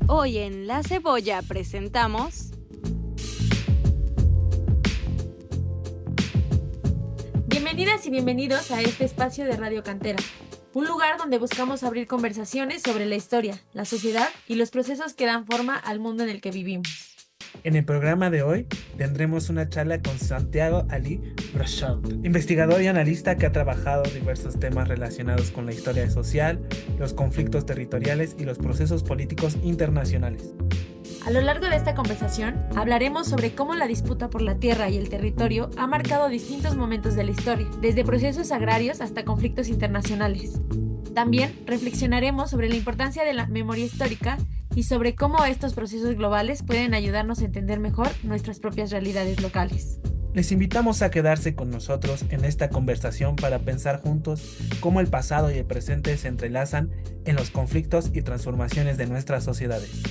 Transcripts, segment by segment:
Hoy en La Cebolla presentamos Bienvenidas y bienvenidos a este espacio de Radio Cantera, un lugar donde buscamos abrir conversaciones sobre la historia, la sociedad y los procesos que dan forma al mundo en el que vivimos. En el programa de hoy tendremos una charla con Santiago Ali Brochaud, investigador y analista que ha trabajado diversos temas relacionados con la historia social, los conflictos territoriales y los procesos políticos internacionales. A lo largo de esta conversación hablaremos sobre cómo la disputa por la tierra y el territorio ha marcado distintos momentos de la historia, desde procesos agrarios hasta conflictos internacionales. También reflexionaremos sobre la importancia de la memoria histórica y sobre cómo estos procesos globales pueden ayudarnos a entender mejor nuestras propias realidades locales. Les invitamos a quedarse con nosotros en esta conversación para pensar juntos cómo el pasado y el presente se entrelazan en los conflictos y transformaciones de nuestras sociedades.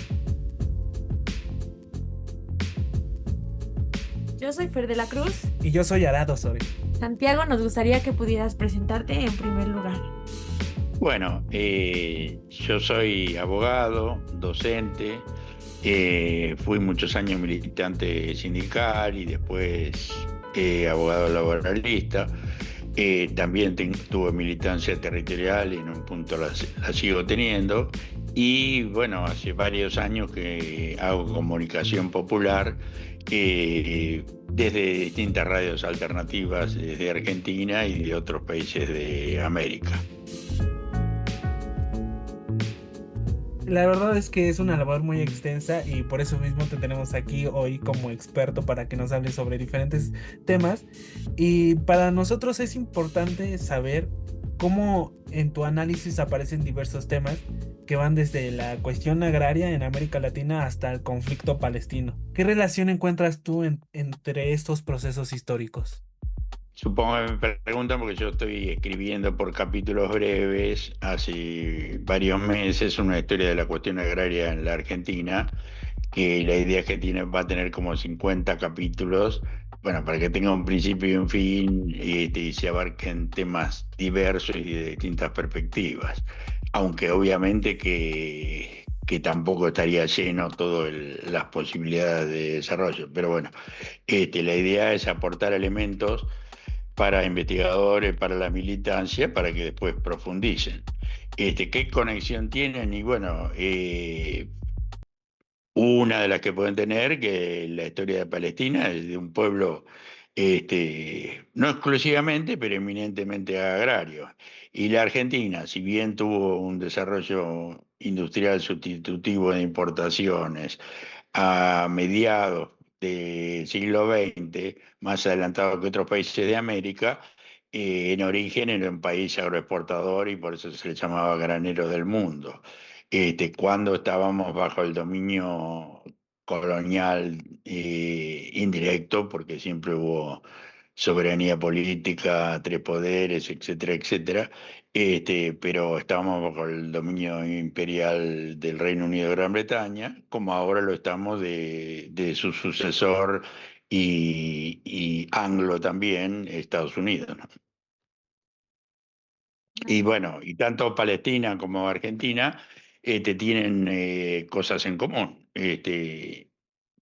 Yo soy Fer de la Cruz. Y yo soy Arado Sore. Santiago, nos gustaría que pudieras presentarte en primer lugar. Bueno, yo soy abogado, docente, fui muchos años militante sindical y después abogado laboralista. También tuve militancia territorial y en un punto la sigo teniendo. Y bueno, hace varios años que hago comunicación popular desde distintas radios alternativas desde Argentina y de otros países de América. La verdad es que es una labor muy extensa y por eso mismo te tenemos aquí hoy como experto para que nos hables sobre diferentes temas. Y para nosotros es importante saber cómo en tu análisis aparecen diversos temas que van desde la cuestión agraria en América Latina hasta el conflicto palestino. ¿Qué relación encuentras tú entre estos procesos históricos? Supongo que me preguntan porque yo estoy escribiendo por capítulos breves hace varios meses una historia de la cuestión agraria en la Argentina, que la idea es que va a tener como 50 capítulos, bueno, para que tenga un principio y un fin y se abarquen temas diversos y de distintas perspectivas, aunque obviamente que tampoco estaría lleno todas las posibilidades de desarrollo, pero bueno, la idea es aportar elementos para investigadores, para la militancia, para que después profundicen. ¿Qué conexión tienen? Y bueno, una de las que pueden tener, que la historia de Palestina es de un pueblo, no exclusivamente, pero eminentemente agrario. Y la Argentina, si bien tuvo un desarrollo industrial sustitutivo de importaciones a mediados del siglo XX, más adelantado que otros países de América, en origen era un país agroexportador y por eso se le llamaba granero del mundo. Cuando estábamos bajo el dominio colonial indirecto, porque siempre hubo soberanía política, tres poderes, etcétera, etcétera, pero estábamos bajo el dominio imperial del Reino Unido de Gran Bretaña, como ahora lo estamos de su sucesor y anglo también, Estados Unidos, ¿no? Y bueno, y tanto Palestina como Argentina tienen cosas en común.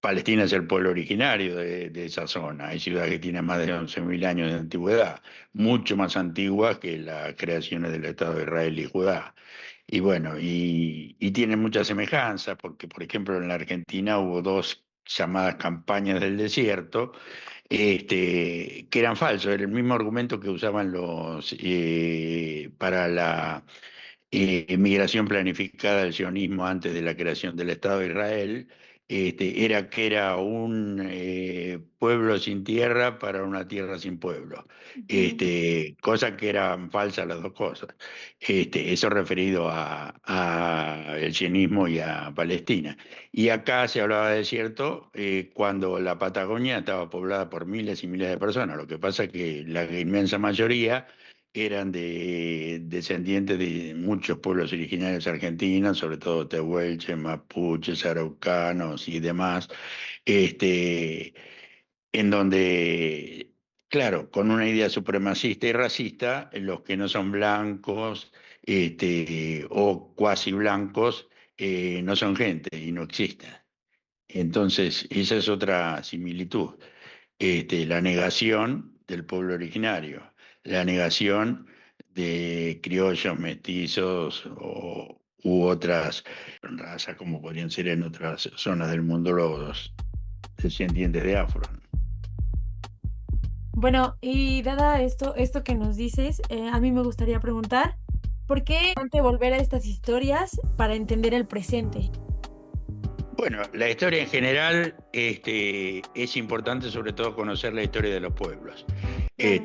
Palestina es el pueblo originario de esa zona. Hay ciudades que tienen más de 11.000 años de antigüedad, mucho más antiguas que las creaciones del Estado de Israel y Judá. Y bueno, y tienen muchas semejanzas, porque por ejemplo en la Argentina hubo dos llamadas campañas del desierto, que eran falsos, era el mismo argumento que usaban los para la migración planificada del sionismo antes de la creación del Estado de Israel, era que era un pueblo sin tierra para una tierra sin pueblo, cosa que eran falsas las dos cosas. Eso referido a el sionismo y a Palestina. Y acá se hablaba de desierto cuando la Patagonia estaba poblada por miles y miles de personas. Lo que pasa es que la inmensa mayoría eran descendientes de muchos pueblos originarios argentinos, sobre todo tehuelches, mapuches, araucanos y demás, este, en donde, claro, con una idea supremacista y racista, los que no son blancos o cuasi blancos, no son gente y no existen. Entonces, esa es otra similitud. La negación del pueblo originario, la negación de criollos, mestizos u otras razas, como podrían ser en otras zonas del mundo los descendientes de afro. Bueno, y dada esto que nos dices, a mí me gustaría preguntar, ¿por qué es importante volver a estas historias para entender el presente? Bueno, la historia en general es importante, sobre todo conocer la historia de los pueblos. Claro.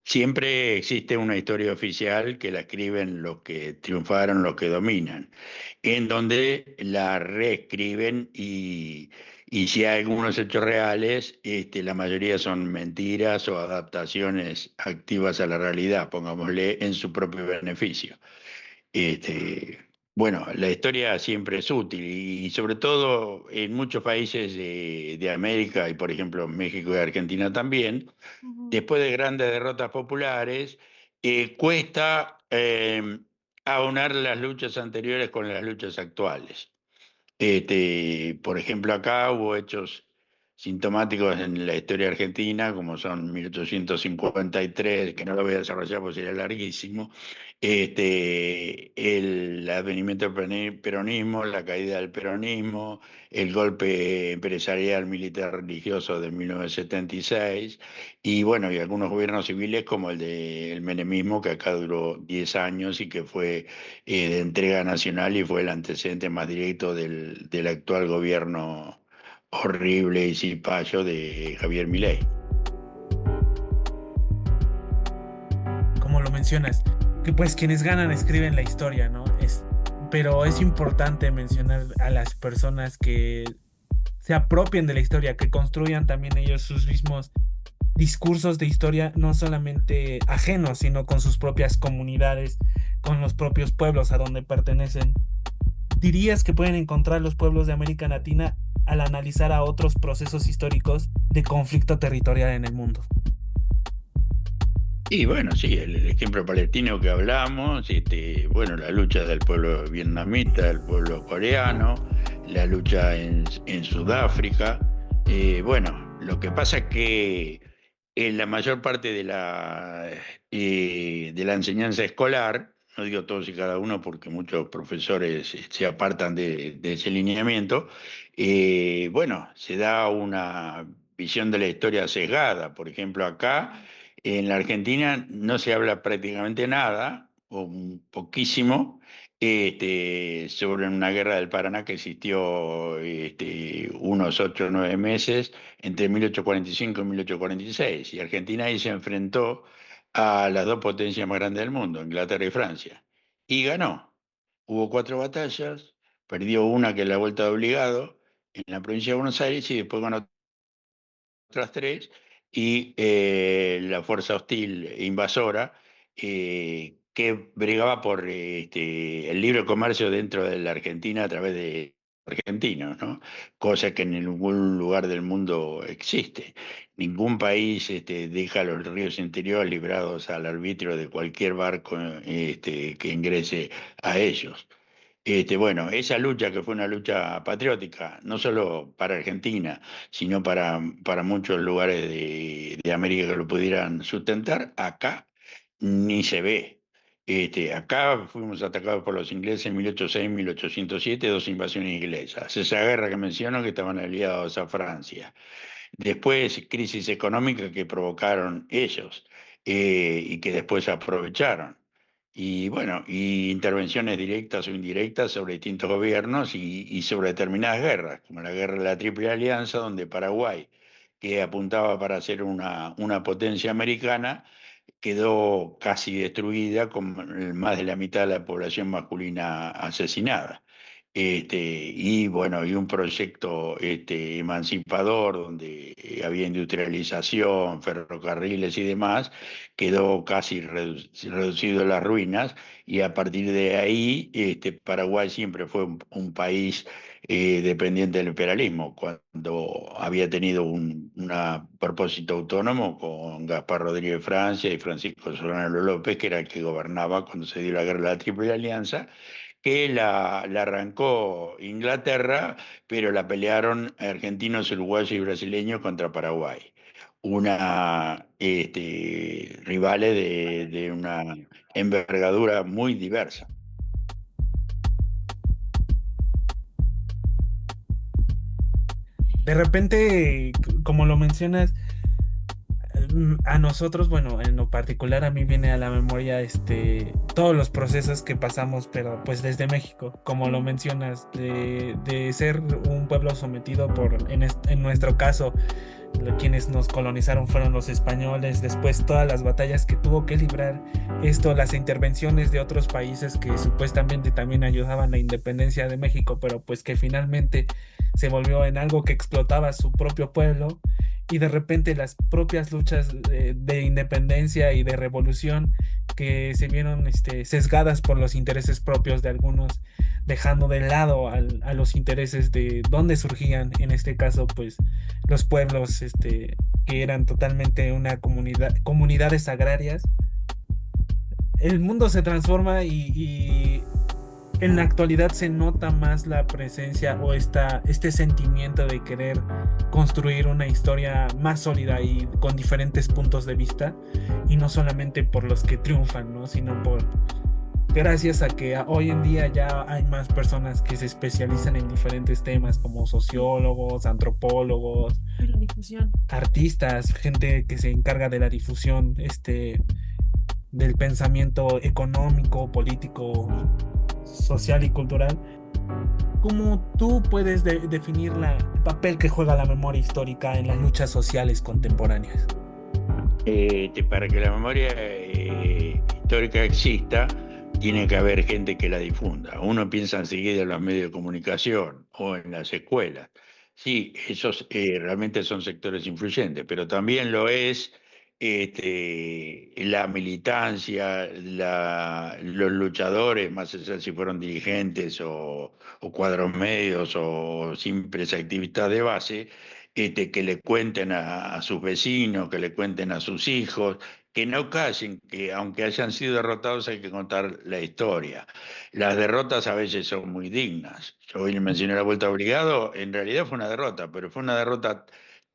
Siempre existe una historia oficial que la escriben los que triunfaron, los que dominan, en donde la reescriben y si hay algunos hechos reales, la mayoría son mentiras o adaptaciones activas a la realidad, pongámosle, en su propio beneficio. Este, bueno, la historia siempre es útil y sobre todo en muchos países de América y por ejemplo México y Argentina también, Ujú. después de grandes derrotas populares, cuesta aunar las luchas anteriores con las luchas actuales. Por ejemplo, acá hubo hechos sintomáticos en la historia argentina, como son 1853, que no lo voy a desarrollar porque sería larguísimo, el advenimiento del peronismo, la caída del peronismo, el golpe empresarial, militar, religioso de 1976, y bueno, y algunos gobiernos civiles como el del menemismo, que acá duró 10 años y que fue de entrega nacional y fue el antecedente más directo del actual gobierno horrible y cipayo de Javier Milei. Como lo mencionas, que pues quienes ganan escriben la historia, ¿no? Pero es importante mencionar a las personas que se apropien de la historia, que construyan también ellos sus mismos discursos de historia, no solamente ajenos, sino con sus propias comunidades, con los propios pueblos a donde pertenecen. ¿Dirías que pueden encontrar los pueblos de América Latina al analizar a otros procesos históricos de conflicto territorial en el mundo? Y bueno, sí, el ejemplo palestino que hablamos, bueno, la lucha del pueblo vietnamita, del pueblo coreano, la lucha en Sudáfrica. Bueno, lo que pasa es que en la mayor parte de la enseñanza escolar, no digo todos y cada uno porque muchos profesores se apartan de ese lineamiento, bueno, se da una visión de la historia sesgada. Por ejemplo, acá en la Argentina no se habla prácticamente nada, o poquísimo, sobre una guerra del Paraná que existió unos 8 o 9 meses entre 1845 y 1846. Y Argentina ahí se enfrentó a las dos potencias más grandes del mundo, Inglaterra y Francia. Y ganó. Hubo 4 batallas, perdió una que es la Vuelta de Obligado en la provincia de Buenos Aires y después ganó otras tres, y la fuerza hostil invasora que bregaba por el libre comercio dentro de la Argentina a través de argentinos, ¿no? Cosa que en ningún lugar del mundo existe. Ningún país deja los ríos interiores librados al arbitrio de cualquier barco que ingrese a ellos. Bueno, esa lucha que fue una lucha patriótica, no solo para Argentina, sino para muchos lugares de América que lo pudieran sustentar, acá ni se ve. Acá fuimos atacados por los ingleses en 1806, 1807, dos invasiones inglesas. Esa guerra que menciono que estaban aliados a Francia. Después, crisis económica que provocaron ellos y que después aprovecharon. Y bueno, y intervenciones directas o indirectas sobre distintos gobiernos y sobre determinadas guerras, como la guerra de la Triple Alianza, donde Paraguay, que apuntaba para ser una potencia americana, quedó casi destruida con más de la mitad de la población masculina asesinada. Y bueno, y un proyecto emancipador donde había industrialización, ferrocarriles y demás, quedó casi reducido a las ruinas, y a partir de ahí Paraguay siempre fue un país dependiente del imperialismo. Cuando había tenido un propósito autónomo con Gaspar Rodríguez de Francia y Francisco Solano López, que era el que gobernaba cuando se dio la guerra de la Triple Alianza, que la arrancó Inglaterra, pero la pelearon argentinos, uruguayos y brasileños contra Paraguay. Una rivales de una envergadura muy diversa. De repente, como lo mencionas, a nosotros, bueno, en lo particular a mí viene a la memoria todos los procesos que pasamos, pero pues desde México, como lo mencionas, de ser un pueblo sometido en nuestro caso, quienes nos colonizaron fueron los españoles, después todas las batallas que tuvo que librar las intervenciones de otros países que supuestamente también ayudaban a la independencia de México, pero pues que finalmente se volvió en algo que explotaba a su propio pueblo, y de repente las propias luchas de independencia y de revolución que se vieron sesgadas por los intereses propios de algunos, dejando de lado a los intereses de dónde surgían, en este caso, pues los pueblos que eran totalmente una comunidades agrarias. El mundo se transforma y en la actualidad se nota más la presencia o este sentimiento de querer construir una historia más sólida y con diferentes puntos de vista, y no solamente por los que triunfan, ¿no? Sino por gracias a que hoy en día ya hay más personas que se especializan en diferentes temas como sociólogos, antropólogos, Y la difusión. artistas, gente que se encarga de la difusión del pensamiento económico, político, social y cultural. ¿Cómo tú puedes definir el papel que juega la memoria histórica en las luchas sociales contemporáneas? Para que la memoria histórica exista, tiene que haber gente que la difunda. Uno piensa enseguida en los medios de comunicación o en las escuelas. Sí, esos realmente son sectores influyentes, pero también lo es la militancia, los luchadores, más allá si fueron dirigentes o cuadros medios o simples activistas de base, que le cuenten a sus vecinos, que le cuenten a sus hijos, que no callen, que aunque hayan sido derrotados hay que contar la historia. Las derrotas a veces son muy dignas. Yo hoy le mencioné la Vuelta Obligado, en realidad fue una derrota, pero fue una derrota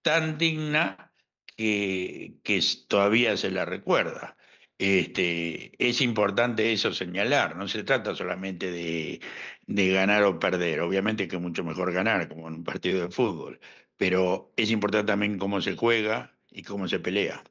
tan digna que todavía se la recuerda. Es importante eso señalar, no se trata solamente de ganar o perder, obviamente que es mucho mejor ganar, como en un partido de fútbol, pero es importante también cómo se juega y cómo se pelea.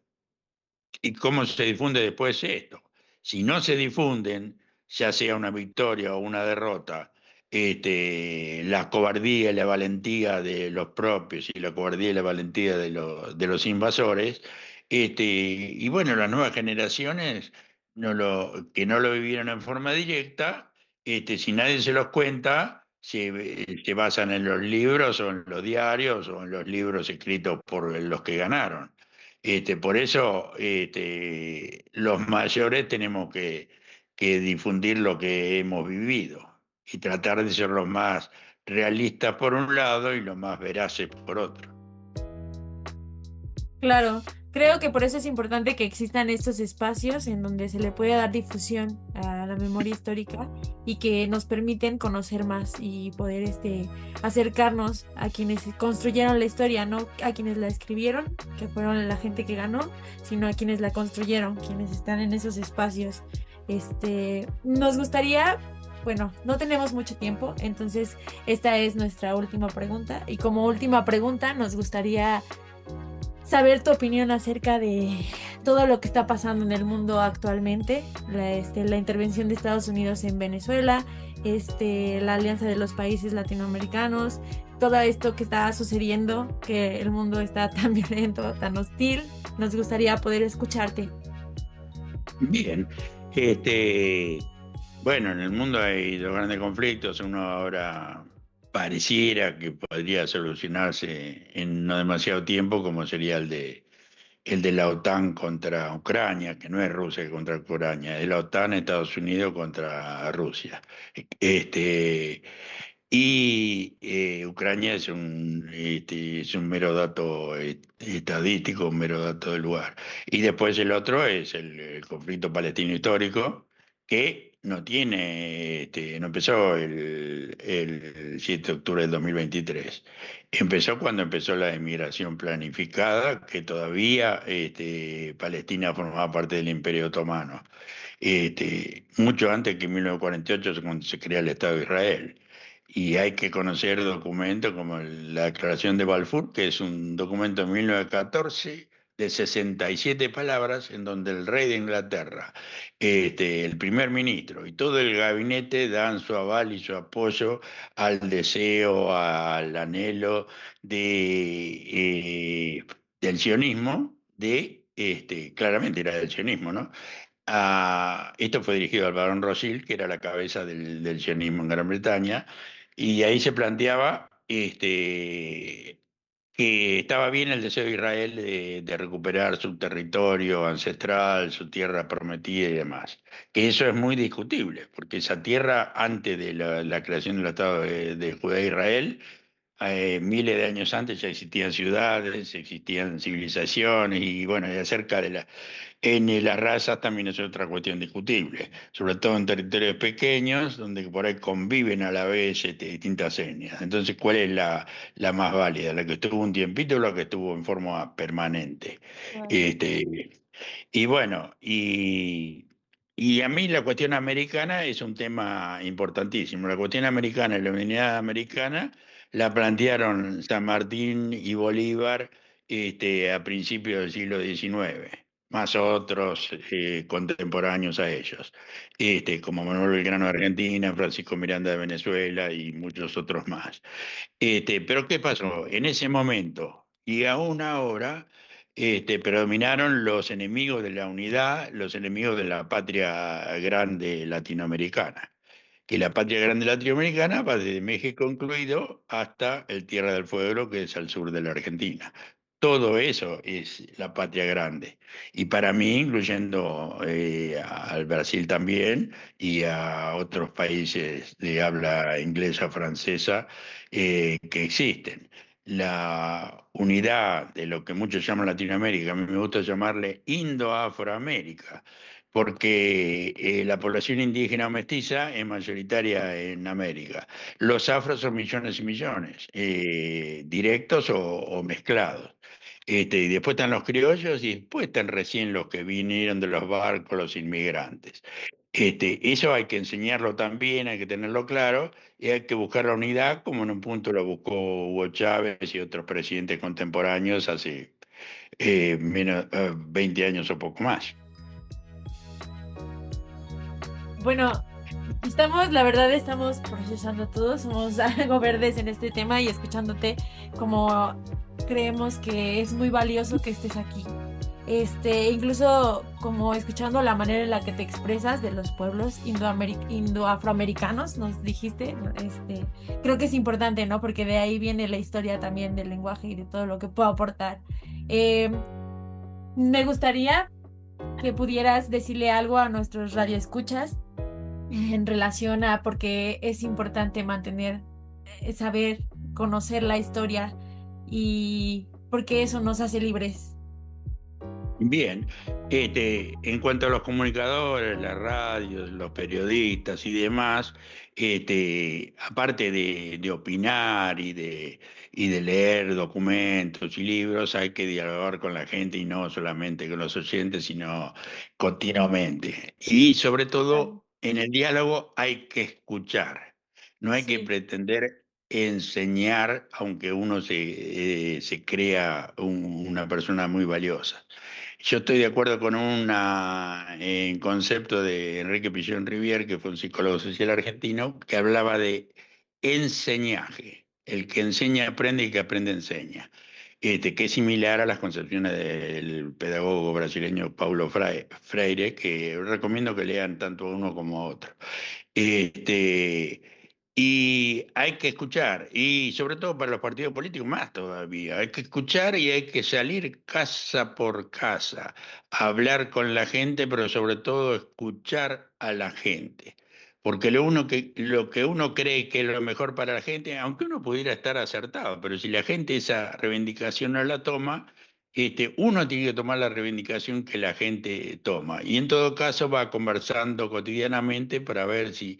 ¿Y cómo se difunde después esto? Si no se difunden, ya sea una victoria o una derrota, la cobardía y la valentía de los propios y la cobardía y la valentía de los invasores, y bueno, las nuevas generaciones que no lo vivieron en forma directa, si nadie se los cuenta, se basan en los libros o en los diarios o en los libros escritos por los que ganaron. Por eso los mayores tenemos que difundir lo que hemos vivido y tratar de ser los más realistas por un lado y los más veraces por otro. Claro, creo que por eso es importante que existan estos espacios en donde se le puede dar difusión a la memoria histórica y que nos permiten conocer más y poder acercarnos a quienes construyeron la historia, no a quienes la escribieron, que fueron la gente que ganó, sino a quienes la construyeron, quienes están en esos espacios. Nos gustaría, bueno, no tenemos mucho tiempo, entonces esta es nuestra última pregunta, y como última pregunta nos gustaría saber tu opinión acerca de todo lo que está pasando en el mundo actualmente, la intervención de Estados Unidos en Venezuela, la alianza de los países latinoamericanos, todo esto que está sucediendo, que el mundo está tan violento, tan hostil. Nos gustaría poder escucharte. Bien, Bueno, en el mundo hay dos grandes conflictos. Uno ahora pareciera que podría solucionarse en no demasiado tiempo, como sería el de la OTAN contra Ucrania, que no es Rusia contra Ucrania, es la OTAN, Estados Unidos contra Rusia. Este, Ucrania es un mero dato estadístico, un mero dato del lugar. Y después el otro es el conflicto palestino histórico, que no empezó el 7 de octubre del 2023. Empezó cuando empezó la emigración planificada, que todavía Palestina formaba parte del Imperio Otomano. Mucho antes que en 1948, cuando se crea el Estado de Israel. Y hay que conocer documentos como la Declaración de Balfour, que es un documento de 1914 de 67 palabras, en donde el rey de Inglaterra, el primer ministro y todo el gabinete dan su aval y su apoyo al deseo, al anhelo del sionismo, claramente era del sionismo, ¿no? Esto fue dirigido al barón Rothschild, que era la cabeza del sionismo en Gran Bretaña, y ahí se planteaba que estaba bien el deseo de Israel de recuperar su territorio ancestral, su tierra prometida y demás. Que eso es muy discutible, porque esa tierra, antes de la creación del Estado de Judá e Israel, miles de años antes ya existían ciudades, existían civilizaciones, y bueno, y acerca de las razas también es otra cuestión discutible, sobre todo en territorios pequeños, donde por ahí conviven a la vez distintas etnias. Entonces, ¿cuál es la más válida? ¿La que estuvo un tiempito o la que estuvo en forma permanente? Claro. Este, y bueno, y a mí la cuestión americana es un tema importantísimo. La cuestión americana y la unidad americana la plantearon San Martín y Bolívar a principios del siglo XIX, más otros contemporáneos a ellos, como Manuel Belgrano de Argentina, Francisco Miranda de Venezuela y muchos otros más. Pero ¿qué pasó? En ese momento y aún ahora predominaron los enemigos de la unidad, los enemigos de la patria grande latinoamericana. Que la patria grande latinoamericana va desde México incluido hasta el Tierra del Fuego, que es al sur de la Argentina. Todo eso es la patria grande. Y para mí, incluyendo al Brasil también y a otros países de habla inglesa, francesa, que existen. La unidad de lo que muchos llaman Latinoamérica, a mí me gusta llamarle Indo-Afroamérica, porque la población indígena o mestiza es mayoritaria en América. Los afros son millones y millones, directos o mezclados. Y después están los criollos y después están recién los que vinieron de los barcos, los inmigrantes. Eso hay que enseñarlo también, hay que tenerlo claro, y hay que buscar la unidad como en un punto lo buscó Hugo Chávez y otros presidentes contemporáneos hace 20 años o poco más. Bueno, la verdad estamos procesando todo, somos algo verdes en este tema y escuchándote como creemos que es muy valioso que estés aquí. Incluso como escuchando la manera en la que te expresas de los pueblos indoafroamericanos, nos dijiste, ¿no? Creo que es importante, ¿no? Porque de ahí viene la historia también del lenguaje y de todo lo que puedo aportar. Eh, Me gustaría que pudieras decirle algo a nuestros radioescuchas en relación a por qué es importante mantener, saber, conocer la historia y porque eso nos hace libres. Bien, en cuanto a los comunicadores, las radios, los periodistas y demás, aparte de opinar y de leer documentos y libros, hay que dialogar con la gente y no solamente con los oyentes, sino continuamente. Y sobre Claro. todo, en el diálogo hay que escuchar, no hay que Sí, pretender enseñar, aunque uno se crea una persona muy valiosa. Yo estoy de acuerdo con un concepto de Enrique Pillón Rivière, que fue un psicólogo social argentino, que hablaba de enseñaje. El que enseña aprende y el que aprende enseña. Que es similar a las concepciones del pedagogo brasileño Paulo Freire, que recomiendo que lean tanto a uno como a otro. Este, y hay que escuchar, y sobre todo para los partidos políticos más todavía, hay que escuchar y hay que salir casa por casa, hablar con la gente, pero sobre todo escuchar a la gente. Porque lo que uno cree que es lo mejor para la gente, aunque uno pudiera estar acertado, pero si la gente esa reivindicación no la toma, uno tiene que tomar la reivindicación que la gente toma. Y en todo caso va conversando cotidianamente para ver si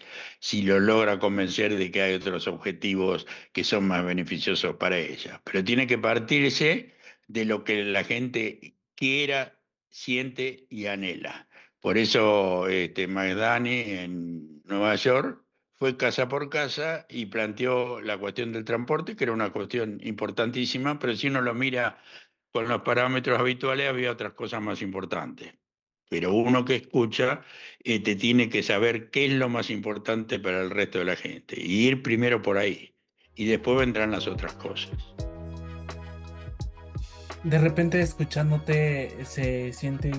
lo logra convencer de que hay otros objetivos que son más beneficiosos para ella. Pero tiene que partirse de lo que la gente quiera, siente y anhela. Por eso Magdani en Nueva York fue casa por casa y planteó la cuestión del transporte, que era una cuestión importantísima, pero si uno lo mira con los parámetros habituales, había otras cosas más importantes. Pero uno que escucha te tiene que saber qué es lo más importante para el resto de la gente y ir primero por ahí y después vendrán las otras cosas. De repente escuchándote se siente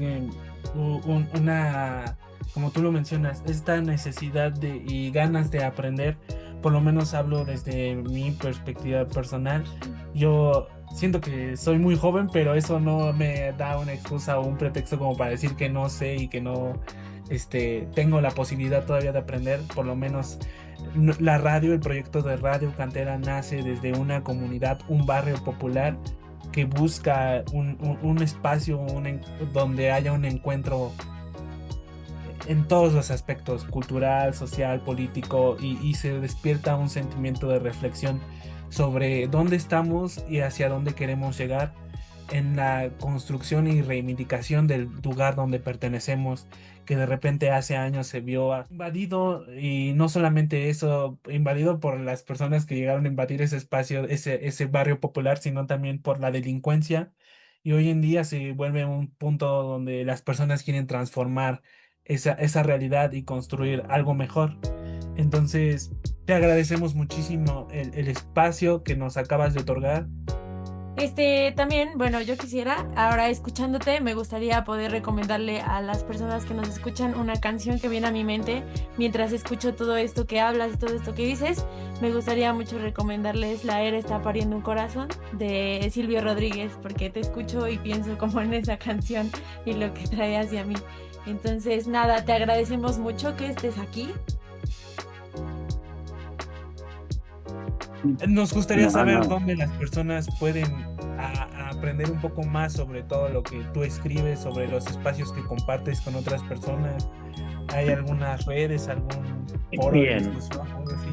una, como tú lo mencionas, esta necesidad y ganas de aprender. Por lo menos hablo desde mi perspectiva personal. Yo siento que soy muy joven, pero eso no me da una excusa o un pretexto como para decir que no sé y que no tengo la posibilidad todavía de aprender. Por lo menos la radio, el proyecto de Radio Cantera nace desde una comunidad, un barrio popular que busca un espacio donde haya un encuentro en todos los aspectos, cultural, social, político, y se despierta un sentimiento de reflexión sobre dónde estamos y hacia dónde queremos llegar en la construcción y reivindicación del lugar donde pertenecemos, que de repente hace años se vio invadido, y no solamente eso, invadido por las personas que llegaron a invadir ese espacio, ese barrio popular, sino también por la delincuencia. Y hoy en día se vuelve un punto donde las personas quieren transformar esa realidad y construir algo mejor. Entonces, te agradecemos muchísimo el espacio que nos acabas de otorgar. También, bueno, yo quisiera, ahora escuchándote, me gustaría poder recomendarle a las personas que nos escuchan una canción que viene a mi mente mientras escucho todo esto que hablas y todo esto que dices. Me gustaría mucho recomendarles La Era está pariendo un corazón de Silvio Rodríguez, porque te escucho y pienso como en esa canción y lo que trae hacia mí. Entonces, nada, te agradecemos mucho que estés aquí. Nos gustaría saber dónde las personas pueden aprender un poco más sobre todo lo que tú escribes, sobre los espacios que compartes con otras personas. ¿Hay algunas redes, algún foro de discusión, algo así?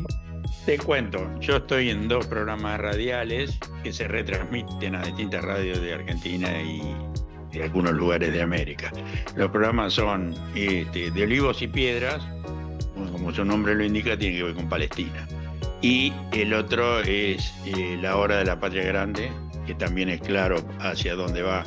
Te cuento, yo estoy en 2 programas radiales que se retransmiten a distintas radios de Argentina y de algunos lugares de América. Los programas son de Olivos y Piedras, como su nombre lo indica, tiene que ver con Palestina. Y el otro es La Hora de la Patria Grande, que también es claro hacia dónde va,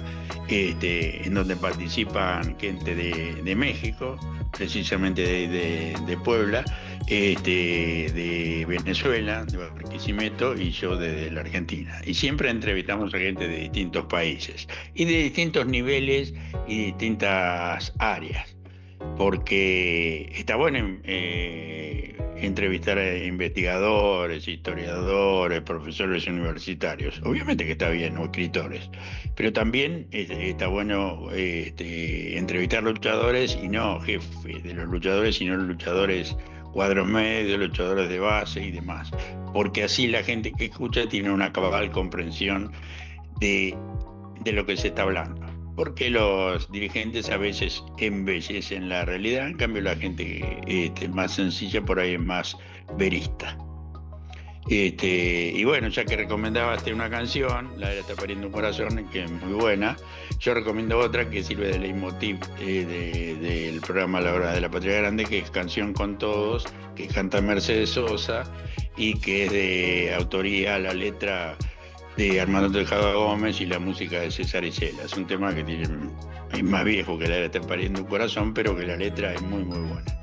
en donde participan gente de México, precisamente de Puebla, de Venezuela, de Barquisimeto, y yo de la Argentina. Y siempre entrevistamos a gente de distintos países y de distintos niveles y distintas áreas, porque está bueno entrevistar a investigadores, historiadores, profesores universitarios. Obviamente que está bien, o escritores, pero también está bueno entrevistar luchadores y no jefes de los luchadores, sino luchadores cuadros medios, luchadores de base y demás, porque así la gente que escucha tiene una cabal comprensión de lo que se está hablando. Porque los dirigentes a veces embellecen la realidad, en cambio la gente más sencilla por ahí es más verista. Y bueno, ya que recomendabaste una canción, La Era está pariendo un corazón, que es muy buena, yo recomiendo otra que sirve de leitmotiv del programa La Hora de la Patria Grande, que es Canción con Todos, que canta Mercedes Sosa y que es de autoría, la letra de Armando Tejada Gómez y la música de César Isela. Es un tema que es más viejo que La Era está pariendo un corazón, pero que la letra es muy, muy buena.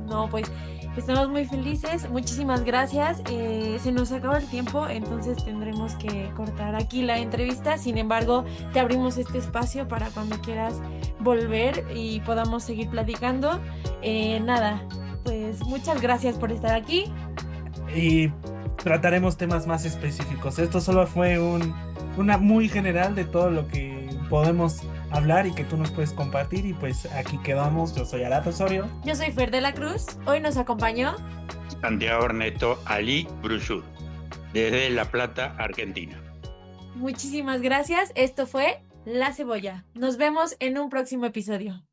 No, pues estamos muy felices, muchísimas gracias. Se nos acaba el tiempo, entonces tendremos que cortar aquí la entrevista. Sin embargo, te abrimos este espacio para cuando quieras volver y podamos seguir platicando. Nada, pues muchas gracias por estar aquí. Y trataremos temas más específicos. Esto solo fue una muy general de todo lo que podemos hablar y que tú nos puedes compartir. Y pues aquí quedamos. Yo soy Arato Osorio. Yo soy Fer de la Cruz. Hoy nos acompañó Santiago Ernesto Ali Brusud, desde La Plata, Argentina. Muchísimas gracias. Esto fue La Cebolla. Nos vemos en un próximo episodio.